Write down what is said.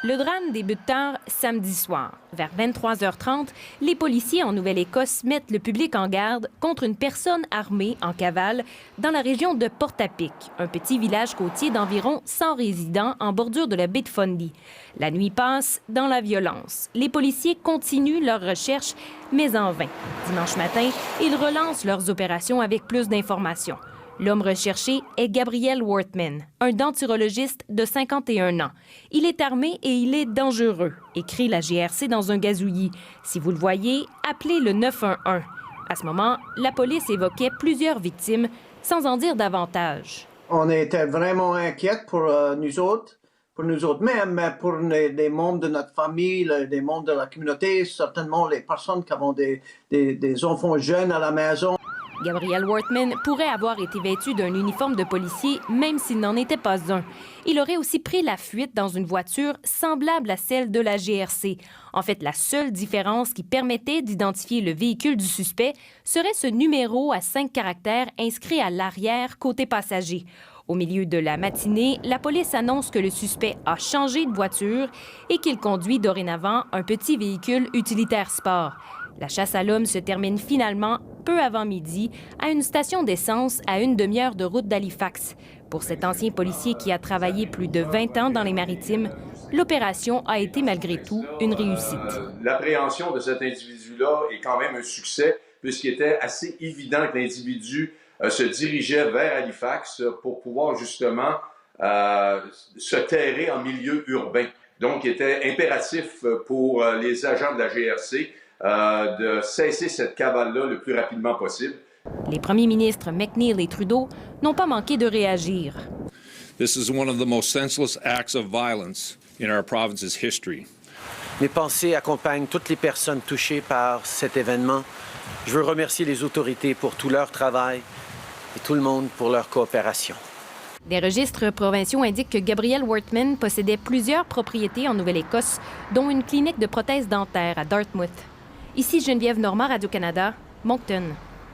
Le drame débute tard samedi soir. Vers 23h30, les policiers en Nouvelle-Écosse mettent le public en garde contre une personne armée en cavale dans la région de Portapique, un petit village côtier d'environ 100 résidents en bordure de la baie de Fundy. La nuit passe dans la violence. Les policiers continuent leurs recherches, mais en vain. Dimanche matin, ils relancent leurs opérations avec plus d'informations. L'homme recherché est Gabriel Wortman, un denturologiste de 51 ans. Il est armé et il est dangereux, écrit la GRC dans un gazouillis. Si vous le voyez, appelez le 911. À ce moment, la police évoquait plusieurs victimes, sans en dire davantage. On était vraiment inquiets pour nous autres mêmes, mais pour les membres de notre famille, les membres de la communauté, certainement les personnes qui ont des enfants jeunes à la maison. Gabriel Wortman pourrait avoir été vêtu d'un uniforme de policier, même s'il n'en était pas un. Il aurait aussi pris la fuite dans une voiture semblable à celle de la GRC. En fait, la seule différence qui permettait d'identifier le véhicule du suspect serait ce numéro à 5 caractères inscrit à l'arrière côté passager. Au milieu de la matinée, la police annonce que le suspect a changé de voiture et qu'il conduit dorénavant un petit véhicule utilitaire sport. La chasse à l'homme se termine finalement peu avant midi à une station d'essence à une demi-heure de route d'Halifax. Pour cet ancien policier qui a travaillé plus de 20 ans dans les Maritimes, l'opération a été malgré tout une réussite. L'appréhension de cet individu-là est quand même un succès puisqu'il était assez évident que l'individu se dirigeait vers Halifax pour pouvoir justement se terrer en milieu urbain. Donc, il était impératif pour les agents de la GRC de cesser cette cavale-là le plus rapidement possible. Les premiers ministres McNeil et Trudeau n'ont pas manqué de réagir. This is one of the most senseless acts of violence in our province's history. Mes pensées accompagnent toutes les personnes touchées par cet événement. Je veux remercier les autorités pour tout leur travail et tout le monde pour leur coopération. Des registres provinciaux indiquent que Gabriel Wortman possédait plusieurs propriétés en Nouvelle-Écosse, dont une clinique de prothèses dentaires à Dartmouth. Ici Geneviève Normand, Radio-Canada, Moncton.